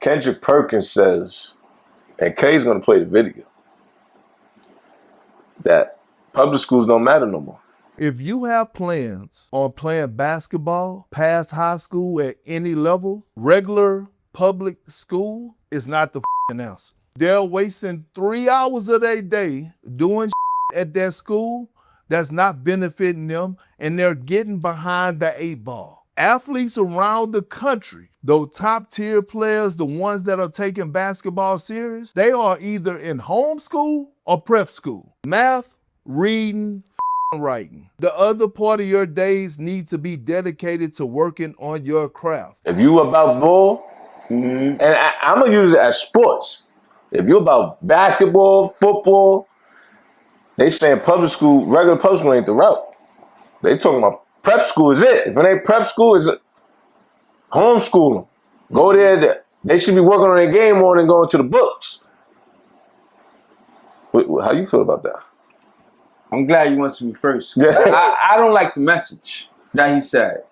Kendrick Perkins says, and K's gonna play the video, that public schools don't matter no more. If you have plans on playing basketball past high school at any level, regular public school is not the answer. They're wasting 3 hours of their day doing at that school that's not benefiting them, and they're getting behind the 8 ball. Athletes around the country, those top tier players, the ones that are taking basketball serious, they are either in homeschool or prep school. Math, reading, writing. The other part of your days need to be dedicated to working on your craft. If you about ball, and I'm gonna use it as sports. If you're about basketball, football, they saying public school, regular public school ain't the route. They talking about prep school is it. If it ain't prep school, it's homeschool them. Go there. They should be working on their game more than going to the books. How you feel about that? I'm glad you went to me first. Yeah. I don't like the message that he said.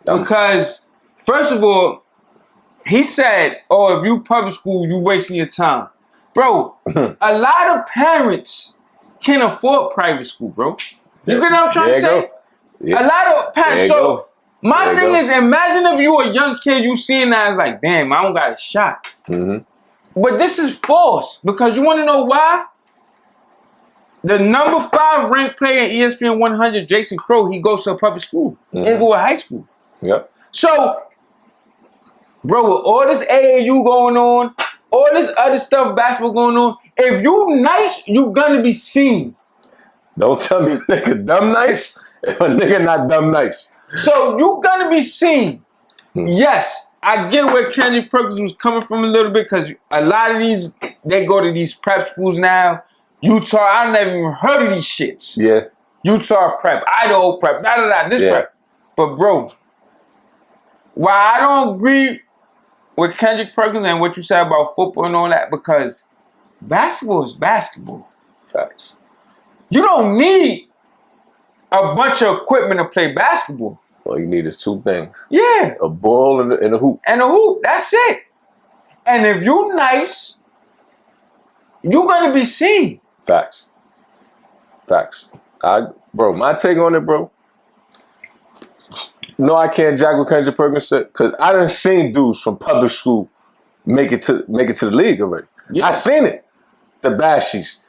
Because, first of all, he said, oh, if you public school, you wasting your time. Bro, a lot of parents can't afford private school, bro. You get what I'm trying to say? Yeah. A lot of parents. So my thing is, imagine if you a young kid, you seeing that as like, damn, I don't got a shot. But this is false, because you want to know why? The number 5 ranked player in ESPN 100, Jason Crow, he goes to a public school. Inglewood High School. Yep. So, bro, with all this AAU going on, all this other stuff, basketball going on, if you nice, you gonna be seen. Don't tell me nigga dumb nice if a nigga not dumb nice. So you gonna be seen. Yes, I get where Kendrick Perkins was coming from a little bit, because a lot of these, they go to these prep schools now. Utah, I never even heard of these shits. Yeah. Utah prep, Idaho prep, this prep. But bro, while I don't agree with Kendrick Perkins and what you said about football and all that, because basketball is basketball. Facts. You don't need a bunch of equipment to play basketball. All you need is 2 things. Yeah. A ball and a hoop. And a hoop, that's it. And if you nice, you're gonna be seen. Facts. Facts. Bro, my take on it, bro. No, I can't jack what Kendrick Perkins said, because I done seen dudes from public school make it to the league already. Yeah. I seen it. The Bashies.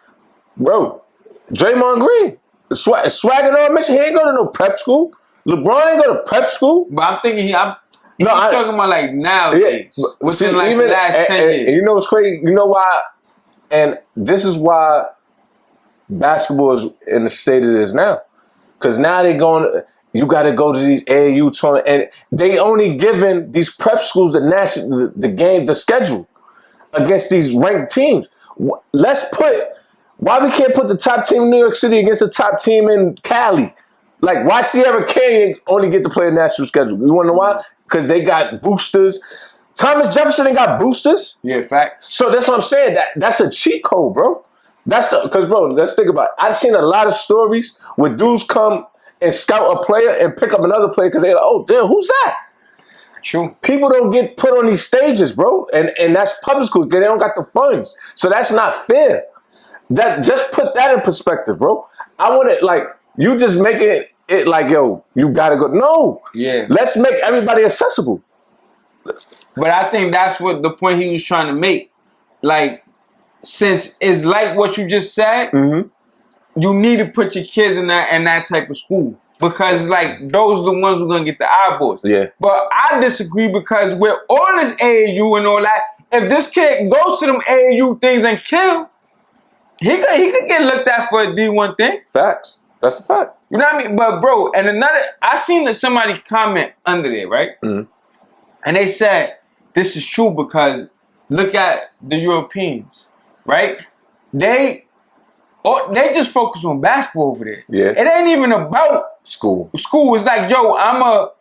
Bro, Draymond Green. Swagger on mention, he ain't go to no prep school. LeBron ain't go to prep school. But I'm thinking I'm talking about like nowadays. Yeah, within like the last 10 years. And you know what's crazy? You know why? And this is why basketball is in the state it is now. Because now they going, you got to go to these AAU tournaments, and they only giving these prep schools the schedule against these ranked teams. Why we can't put the top team in New York City against the top team in Cali? Like, why Sierra Canyon only get to play a national schedule? You want to know why? Because they got boosters. Thomas Jefferson ain't got boosters. Yeah, facts. So that's what I'm saying. That's a cheat code, bro. Because, bro, let's think about it. I've seen a lot of stories where dudes come and scout a player and pick up another player because they're like, oh, damn, who's that? True. People don't get put on these stages, bro. And that's public school. They don't got the funds. So that's not fair. Just put that in perspective, bro. I want it like, you just make it like, yo, you got to go. No. Yeah. Let's make everybody accessible. But I think that's what the point he was trying to make. Like, since it's like what you just said, you need to put your kids in that type of school. Because, like, those are the ones who are going to get the eyeballs. Yeah. But I disagree, because with all this AAU and all that, if this kid goes to them AAU things and kill, he could get looked at for a D1 thing. Facts. That's a fact. You know what I mean? But, bro, and I seen that somebody comment under there, right? And they said, this is true because look at the Europeans, right? They just focus on basketball over there. Yeah. It ain't even about school. School is like, yo,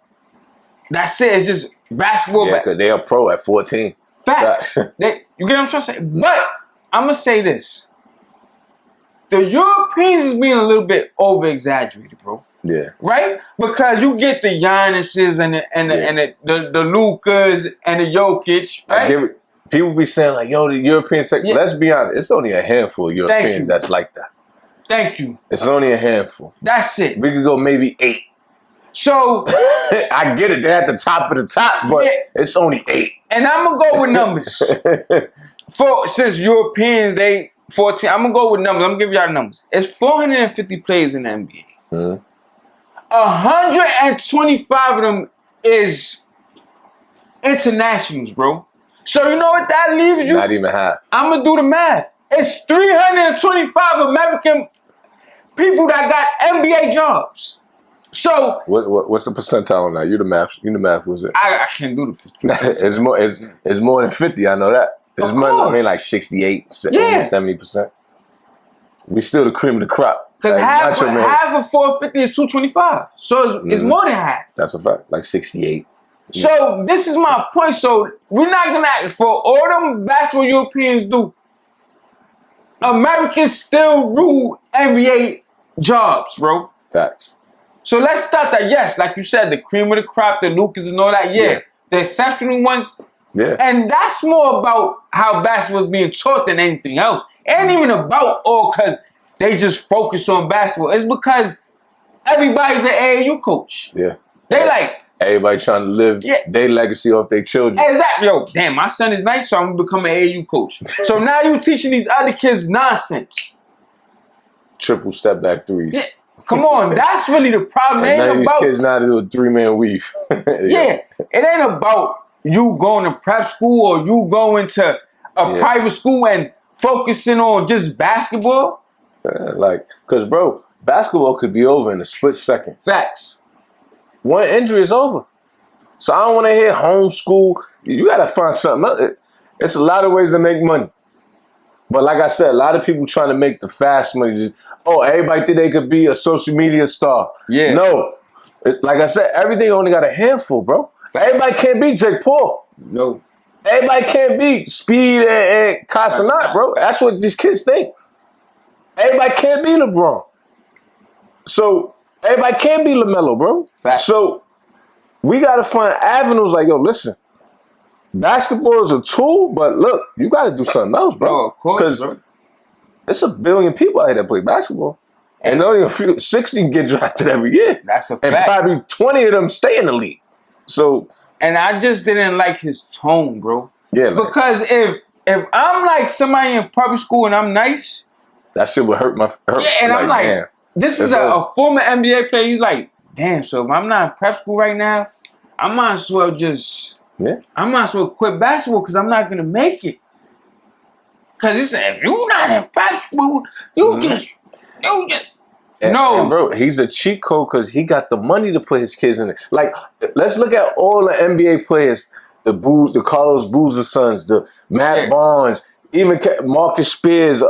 that's it. It's just basketball. Yeah, because they are pro at 14. Facts. You get what I'm trying to say? But I'm going to say this. The Europeans is being a little bit over-exaggerated, bro. Yeah. Right? Because you get the Giannis's and the Lukas and the Jokic, right? I give it. People be saying like, "Yo, the Europeans." Let's be honest. It's only a handful of Europeans that's like that. Thank you. It's only a handful. That's it. We could go maybe 8. So I get it. They're at the top of the top, but it's only 8. And I'm gonna go with numbers. Since Europeans they 14, I'm gonna go with numbers. I'm gonna give y'all numbers. It's 450 players in the NBA. 125 of them is internationals, bro. So you know what that leaves you? Not even half. I'm gonna do the math. It's 325 American people that got NBA jobs. So what's the percentile on that? You the math was it? I can't do the 50. It's more than 50. I know that. It's more. I mean, like 68, 70%. We still the cream of the crop. Because half of 450 is 225. So it's more than half. That's a fact. Like 68. So this is my point. So we're not gonna act for all them basketball Europeans do. Americans still rule NBA jobs, bro. Facts. So let's start that. Yes, like you said, the cream of the crop, the Lucas and all that. Yeah. The exceptional ones. Yeah. And that's more about how basketball is being taught than anything else. It ain't even about because they just focus on basketball. It's because everybody's an AAU coach. Yeah. They like everybody trying to live their legacy off their children. Exactly. Yo, damn, my son is nice, so I'm gonna become an AAU coach. So now you teaching these other kids nonsense. Triple step back threes. Yeah. Come on, that's really the problem. It ain't about these kids now to do a 3-man weave. Yeah, it ain't about you going to prep school or you going to a private school and focusing on just basketball. Because bro, basketball could be over in a split second. Facts. One injury is over. So I don't want to hear homeschool. You got to find something else. It's a lot of ways to make money. But like I said, a lot of people trying to make the fast money. Everybody think they could be a social media star. Yeah. No. Like I said, everything only got a handful, bro. Everybody can't be Jake Paul. No. Everybody can't be Speed and Casanat, bro. That's what these kids think. Everybody can't be LeBron. So everybody can't be LaMelo, bro. Fact. So we got to find avenues like, yo, listen. Basketball is a tool, but look, you got to do something else, bro. Oh, of course, bro. It's a billion people out here that play basketball. And only a few, 60 get drafted every year. That's a fact. And probably 20 of them stay in the league. So. And I just didn't like his tone, bro. Yeah. Because if I'm like somebody in public school and I'm nice. That shit would hurt. Yeah, and I'm like, damn, this is a former NBA player. He's like, damn, so if I'm not in prep school right now, I might as well just. Yeah. I might as well quit basketball because I'm not going to make it. Because he said, if you're not in prep school, you just. And bro, he's a cheat code because he got the money to put his kids in it. Like, let's look at all the NBA players, the Carlos Boozer sons, the Matt Barnes, even Marcus Spears.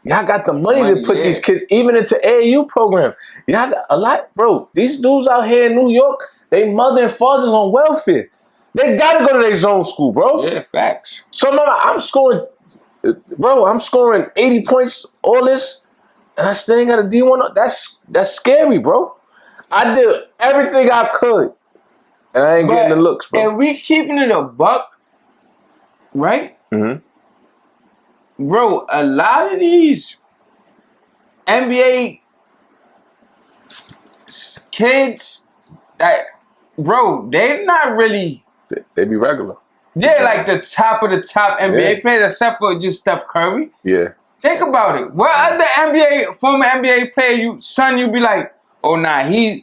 Y'all got the money to put these kids even into AAU programs. Y'all got a lot, bro. These dudes out here in New York, they mother and fathers on welfare. They gotta go to their zone school, bro. Yeah, facts. So I'm scoring 80 points, all this, and I still ain't got a D1. That's scary, bro. I did everything I could, and I ain't getting the looks, bro. And we keeping it a buck, right? Mm-hmm. Bro, a lot of these NBA kids, bro, they're not really. They be regular. Yeah, like the top of the top NBA players, except for just Steph Curry. Yeah. Think about it. What other former NBA player you be like, oh nah, he's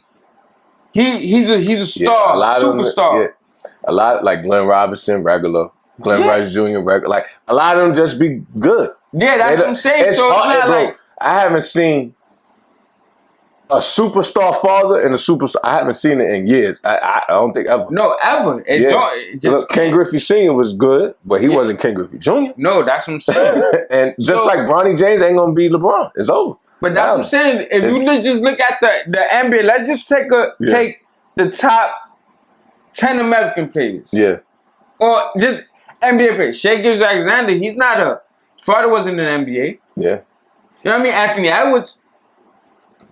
a star, superstar. A lot like Glenn Robinson, regular. Glenn Rice Jr., regular. Like a lot of them just be good. Yeah, that's what I'm saying. It's hard, bro. I haven't seen a superstar father and a superstar. I haven't seen it in years. I don't think ever. No, ever. Look, Ken Griffey Sr. was good, but he wasn't Ken Griffey Jr. No, that's what I'm saying. And just like Bronny James ain't gonna be LeBron. It's over. But that's what I'm saying. If you just look at the NBA, let's just take the top 10 American players. Yeah. Or just NBA players. Shai Gilgeous-Alexander, he's not his father wasn't in the NBA. Yeah. You know what I mean? Anthony Edwards.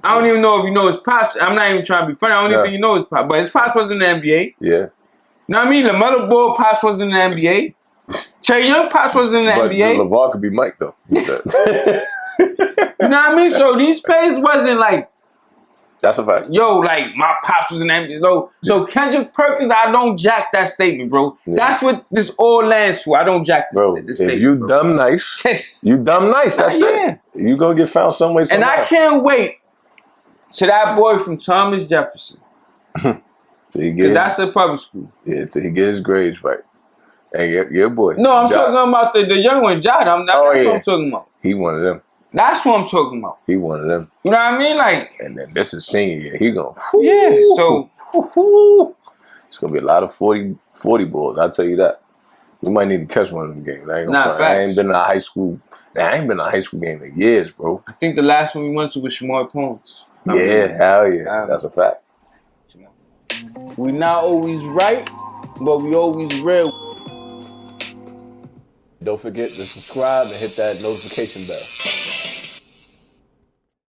I don't even know if you know his pops. I'm not even trying to be funny. I don't even think you know his pops. But his pops was in the NBA. Yeah. You know what I mean? LaMelo Ball pops was in the NBA. Trey Young pops was in the but NBA. LeVar could be Mike though. He said. You know what I mean? So these players wasn't like, that's a fact. yo, like my pops was in the NBA. So Kendrick Perkins, I don't jack that statement, bro. Yeah. That's what this all lands for. I don't jack this, bro, this if statement. you dumb nice, yes. You dumb nice. That's it. You gonna get found some way. And I can't wait till that boy from Thomas Jefferson. That's a public school. Yeah, till he get his grades right. Hey, your boy. No, I'm talking about the young one, Jod. That's what I'm talking about. He one of them. That's what I'm talking about. He one of them. You know what I mean? Like, and then this is senior year. He gonna. Yeah. So it's gonna be a lot of 40 balls. I'll tell you that. We might need to catch one of them games. I ain't gonna I ain't been in a high school. I ain't been in a high school game in years, bro. I think the last one we went to was Shamar Pons. Yeah, hell yeah. That's a fact. We not always right, but we always real. Don't forget to subscribe and hit that notification bell.